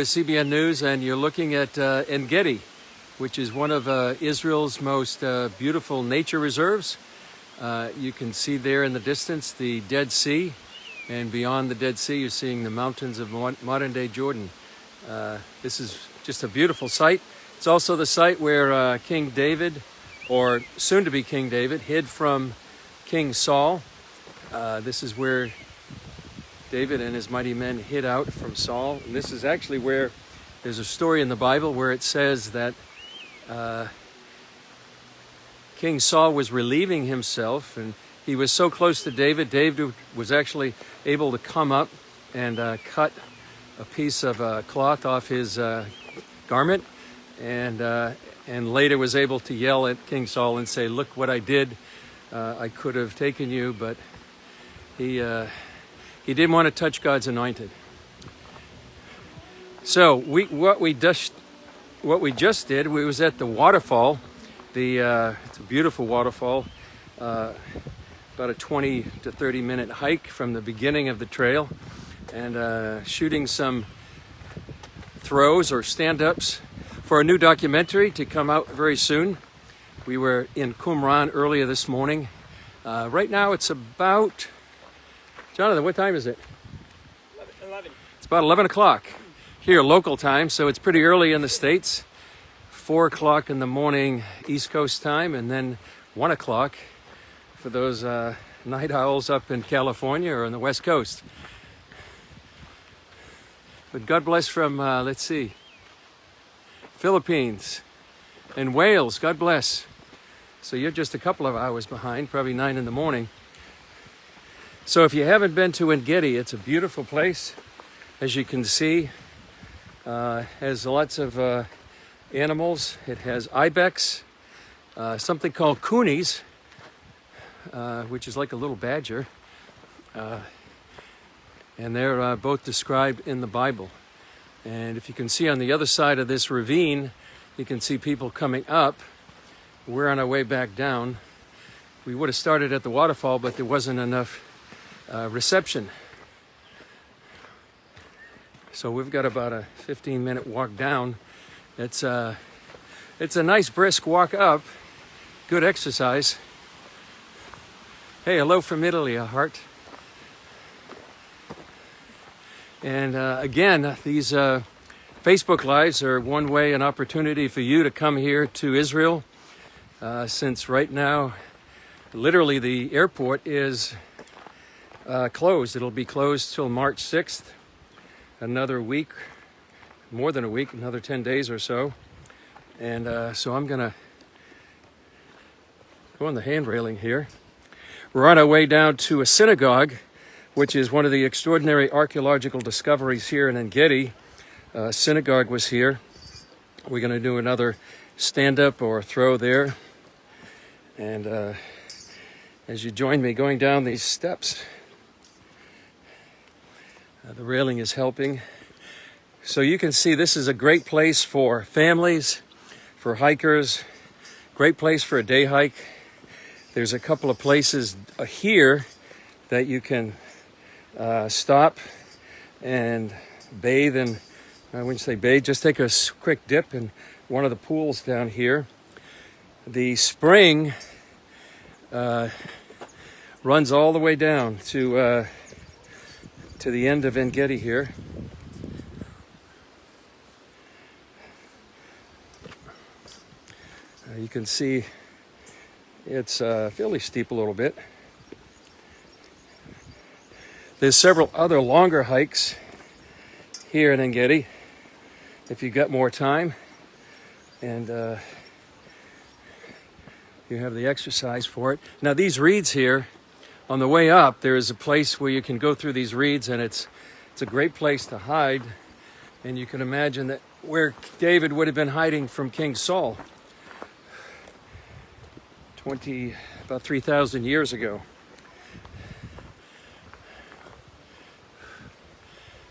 CBN News, and you're looking at En Gedi, which is one of Israel's most beautiful nature reserves. You can see there in the distance the Dead Sea, and beyond the Dead Sea you're seeing the mountains of modern-day Jordan. This is just a beautiful site. It's also the site where King David, or soon-to-be King David, hid from King Saul. This is where David and his mighty men hid out from Saul. And this is actually where there's a story in the Bible where it says that King Saul was relieving himself, and he was so close to David. David was actually able to come up and cut a piece of cloth off his garment, and later was able to yell at King Saul and say, "Look what I did. I could have taken you," but he didn't want to touch God's anointed. So what we just did, we was at the waterfall. It's a beautiful waterfall, about a 20 to 30 minute hike from the beginning of the trail, and shooting some throws or stand-ups for a new documentary to come out very soon. We were in Qumran earlier this morning. Right now it's about, Jonathan, what time is it? 11. It's about 11 o'clock here, local time, so it's pretty early in the States. 4 o'clock in the morning East Coast time, and then 1 o'clock for those night owls up in California or on the West Coast. But God bless from, let's see, Philippines and Wales, God bless. So you're just a couple of hours behind, probably 9 in the morning. So if you haven't been to En Gedi, it's a beautiful place. As you can see, has lots of animals. It has ibex, something called coonies, which is like a little badger. And they're both described in the Bible. And if you can see on the other side of this ravine, you can see people coming up. We're on our way back down. We would have started at the waterfall, but there wasn't enough reception. So we've got about a 15-minute walk down. It's a nice brisk walk up, good exercise. Hey, hello from Italy, a heart. And again, these Facebook Lives are one way, an opportunity for you to come here to Israel, since right now, literally the airport is closed. It'll be closed till March 6th, another week, more than a week, another 10 days or so. And so I'm gonna go on the hand railing here. We're on our way down to a synagogue, which is one of the extraordinary archaeological discoveries here in En Gedi. Synagogue was here. We're gonna do another stand-up or throw there. And as you join me going down these steps, the railing is helping. So you can see this is a great place for families, for hikers, great place for a day hike. There's a couple of places here that you can stop and bathe. And when you say bathe, just take a quick dip in one of the pools down here. The spring runs all the way down to the end of En Gedi here. You can see it's fairly steep a little bit. There's several other longer hikes here in En Gedi if you've got more time, and you have the exercise for it. Now these reeds here, on the way up, there is a place where you can go through these reeds, and it's a great place to hide. And you can imagine that where David would have been hiding from King Saul about 3,000 years ago.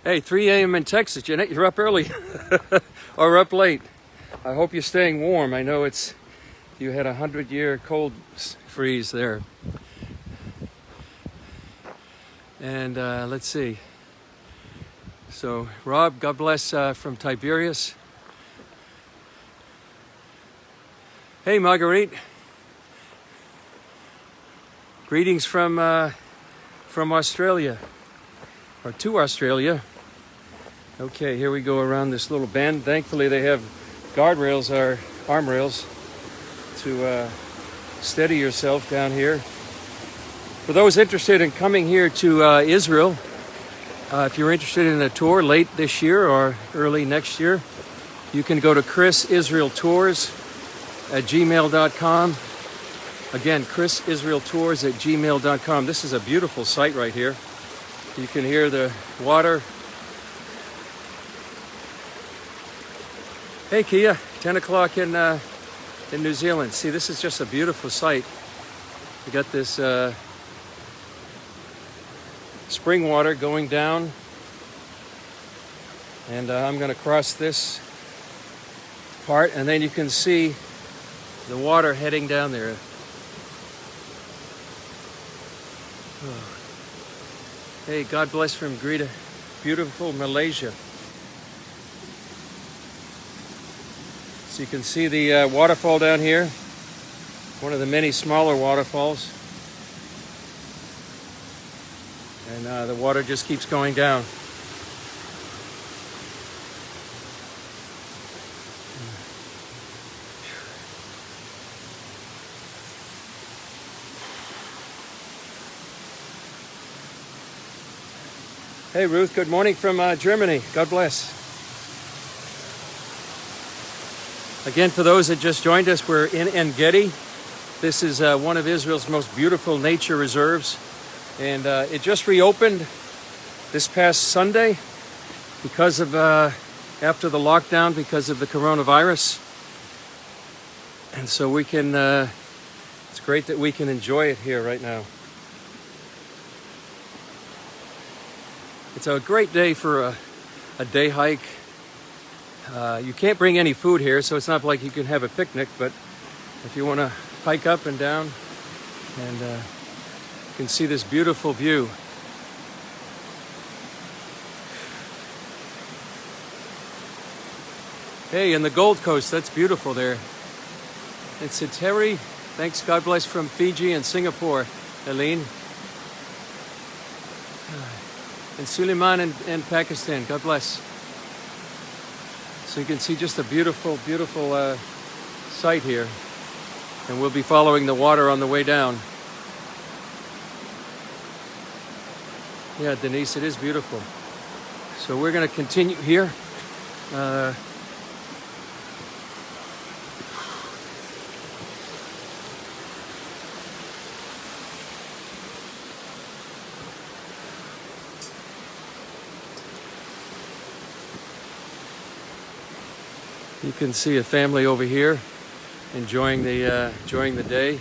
Hey, 3 a.m. in Texas, Jeanette, you're up early or up late. I hope you're staying warm. I know you had a 100-year cold freeze there. And let's see. So Rob, God bless from Tiberias. Hey Marguerite. Greetings from Australia, or to Australia. Okay, here we go around this little bend. Thankfully they have guardrails, or arm rails, to steady yourself down here. For those interested in coming here to Israel, if you're interested in a tour late this year or early next year, you can go to chrisisraeltours@gmail.com. Again, chrisisraeltours@gmail.com. This is a beautiful site right here. You can hear the water. Hey Kia, 10 o'clock in New Zealand. See, this is just a beautiful site. We got this spring water going down, and I'm going to cross this part, and then you can see the water heading down there. Oh. Hey, God bless from Greta, beautiful Malaysia. So you can see the waterfall down here, one of the many smaller waterfalls. And the water just keeps going down. Hey Ruth, good morning from Germany. God bless. Again, for those that just joined us, we're in En Gedi. This is one of Israel's most beautiful nature reserves. And it just reopened this past Sunday because of, after the lockdown, because of the coronavirus. And so we can, it's great that we can enjoy it here right now. It's a great day for a day hike. You can't bring any food here, so it's not like you can have a picnic, but if you want to hike up and down, and you can see this beautiful view. Hey, in the Gold Coast, that's beautiful there. It's Terry. Thanks, God bless, from Fiji and Singapore, Eileen. And Suleiman in Pakistan, God bless. So you can see just a beautiful, beautiful site here. And we'll be following the water on the way down. Yeah, Denise, it is beautiful. So we're going to continue here. You can see a family over here enjoying the day.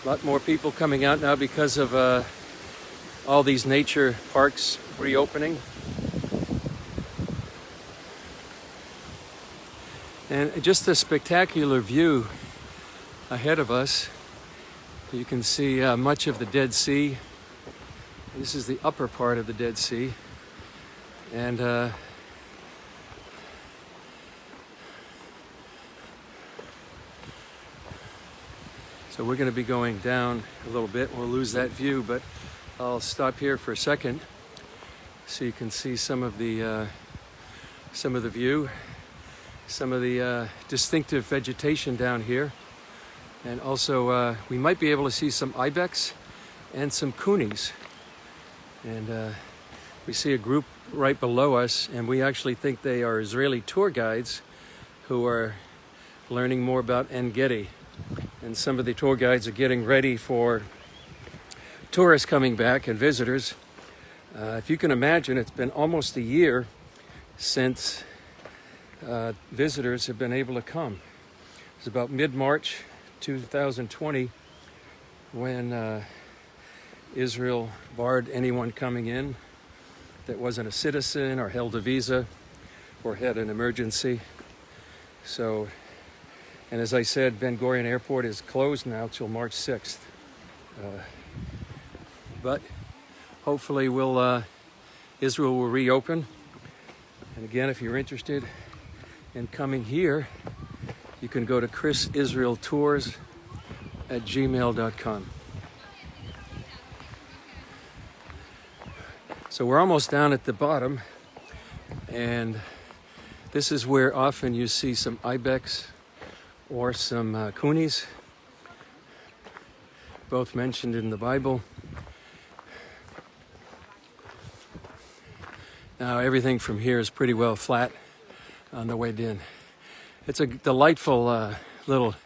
A lot more people coming out now because of all these nature parks reopening. And just a spectacular view ahead of us. You can see much of the Dead Sea. This is the upper part of the Dead Sea. And so we're going to be going down a little bit. We'll lose that view, but I'll stop here for a second so you can see some of the view, some of the distinctive vegetation down here. And also we might be able to see some ibex and some coonies. And we see a group right below us, and we actually think they are Israeli tour guides who are learning more about En Gedi. And some of the tour guides are getting ready for tourists coming back and visitors. If you can imagine, it's been almost a year since visitors have been able to come. It was about mid-March 2020 when Israel barred anyone coming in that wasn't a citizen or held a visa or had an emergency. So, and as I said, Ben Gurion Airport is closed now till March 6th. But hopefully we'll Israel will reopen. And again, if you're interested in coming here, you can go to chrisisraeltours@gmail.com. So we're almost down at the bottom, and this is where often you see some ibex or some coonies, both mentioned in the Bible. Now everything from here is pretty well flat on the way in. It's a delightful little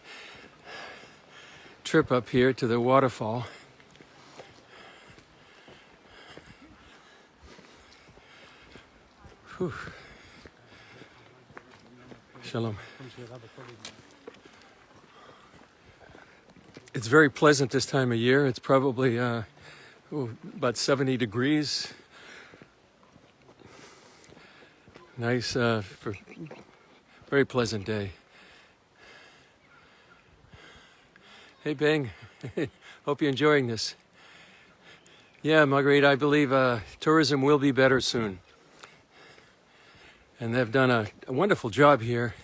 trip up here to the waterfall. Whew. Shalom. It's very pleasant this time of year. It's probably about 70 degrees. Nice, for very pleasant day. Hey, Bing. Hope you're enjoying this. Yeah, Marguerite, I believe tourism will be better soon. And they've done a wonderful job here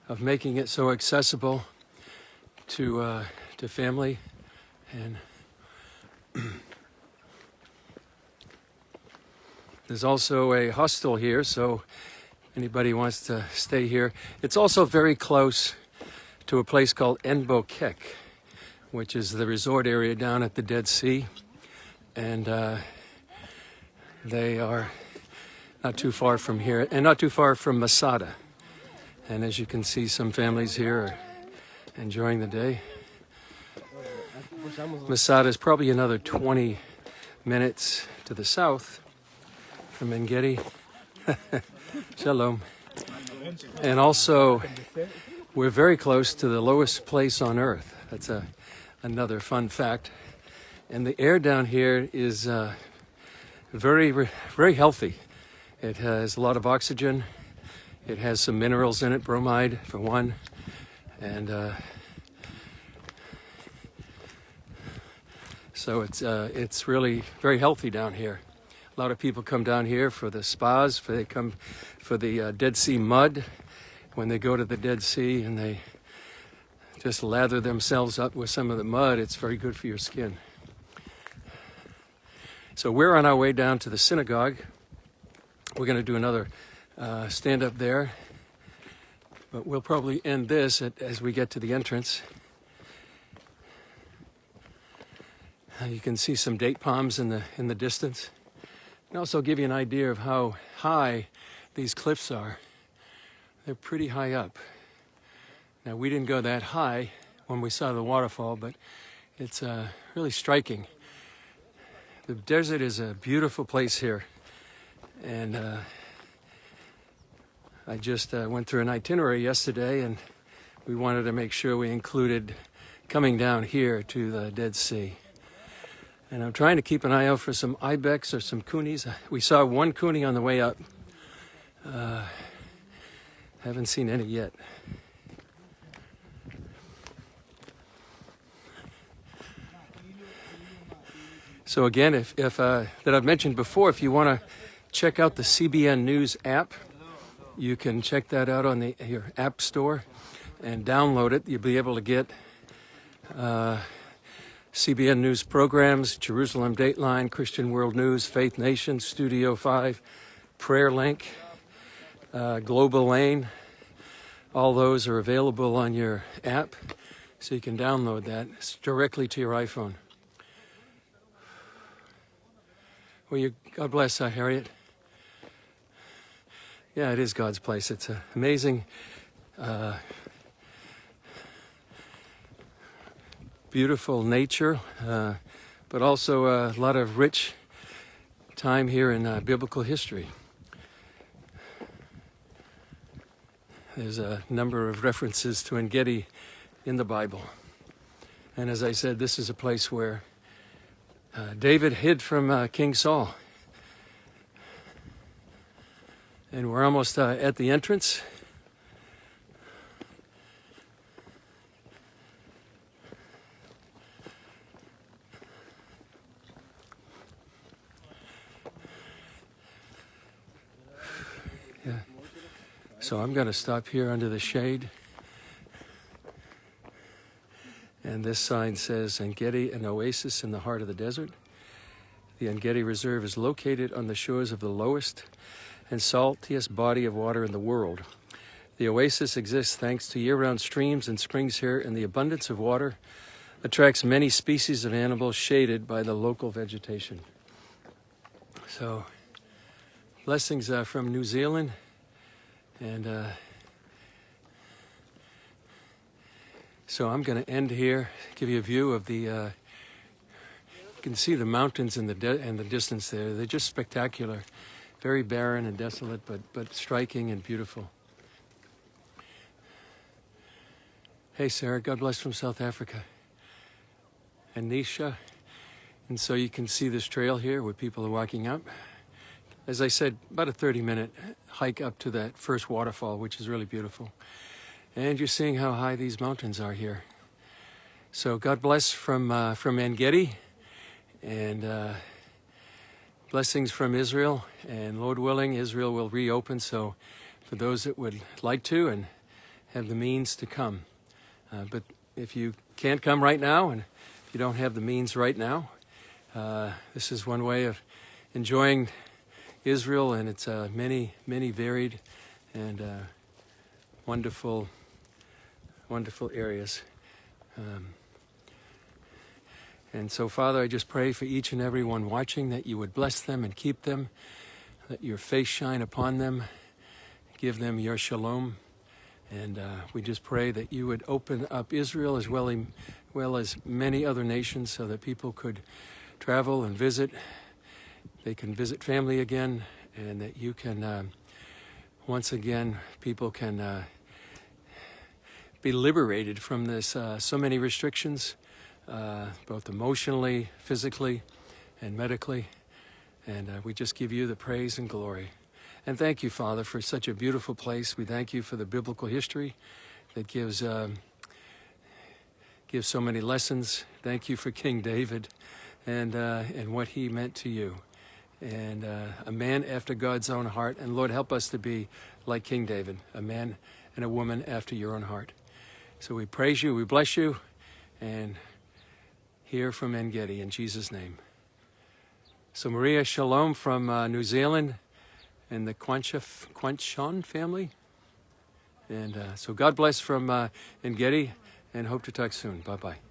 of making it so accessible to family. And there's also a hostel here, so anybody wants to stay here. It's also very close to a place called En Bokek, which is the resort area down at the Dead Sea. And they are not too far from here, and not too far from Masada. And as you can see, some families here are enjoying the day. Masada is probably another 20 minutes to the south from En Gedi. Shalom. And also, we're very close to the lowest place on earth. That's another fun fact. And the air down here is very, very healthy. It has a lot of oxygen. It has some minerals in it, bromide for one. And so it's really very healthy down here. A lot of people come down here for the spas. They come for the Dead Sea mud when they go to the Dead Sea, and they just lather themselves up with some of the mud. It's very good for your skin. So we're on our way down to the synagogue. We're going to do another stand up there, but we'll probably end this as we get to the entrance. You can see some date palms in the distance, and also give you an idea of how high these cliffs are. They're pretty high up. Now we didn't go that high when we saw the waterfall, but it's really striking. The desert is a beautiful place here. And I just went through an itinerary yesterday, and we wanted to make sure we included coming down here to the Dead Sea. And I'm trying to keep an eye out for some ibex or some coonies. We saw one coonie on the way up. Haven't seen any yet. So again, if that I've mentioned before, if you want to check out the CBN News app, you can check that out on your app store and download it. You'll be able to get CBN News programs, Jerusalem Dateline, Christian World News, Faith Nation, Studio 5, Prayer Link, Global Lane. All those are available on your app, so you can download that. It's directly to your iPhone. Well, God bless, Harriet. Yeah, it is God's place. It's amazing, beautiful nature, but also a lot of rich time here in biblical history. There's a number of references to En Gedi in the Bible. And as I said, this is a place where David hid from King Saul. And we're almost at the entrance. So I'm going to stop here under the shade. And this sign says Engedi, an oasis in the heart of the desert. The Engedi Reserve is located on the shores of the lowest and saltiest body of water in the world. The oasis exists thanks to year-round streams and springs here, and the abundance of water attracts many species of animals shaded by the local vegetation. So, blessings from New Zealand, and so I'm going to end here, give you a view of the, you can see the mountains in the distance there. They're just spectacular, very barren and desolate, but striking and beautiful. Hey Sarah, God bless from South Africa. And Nisha. And so you can see this trail here where people are walking up. As I said, about a 30-minute hike up to that first waterfall, which is really beautiful. And you're seeing how high these mountains are here. So God bless from Engedi, and blessings from Israel. And Lord willing, Israel will reopen. So for those that would like to and have the means to come. But if you can't come right now, and if you don't have the means right now, this is one way of enjoying Israel and its many varied and wonderful areas. And so, Father, I just pray for each and every one watching that you would bless them and keep them, let your face shine upon them, give them your shalom. And we just pray that you would open up Israel as well as many other nations so that people could travel and visit. They can visit family again, and that you can, once again, people can be liberated from this, so many restrictions, both emotionally, physically, and medically. And we just give you the praise and glory. And thank you, Father, for such a beautiful place. We thank you for the biblical history that gives so many lessons. Thank you for King David and what he meant to you. And a man after God's own heart. And Lord, help us to be like King David, a man and a woman after your own heart. So we praise you, we bless you, and hear from Engedi in Jesus' name. So Maria, shalom from New Zealand. And the Quanchon family. And so God bless from Engedi, and hope to talk soon. Bye-bye.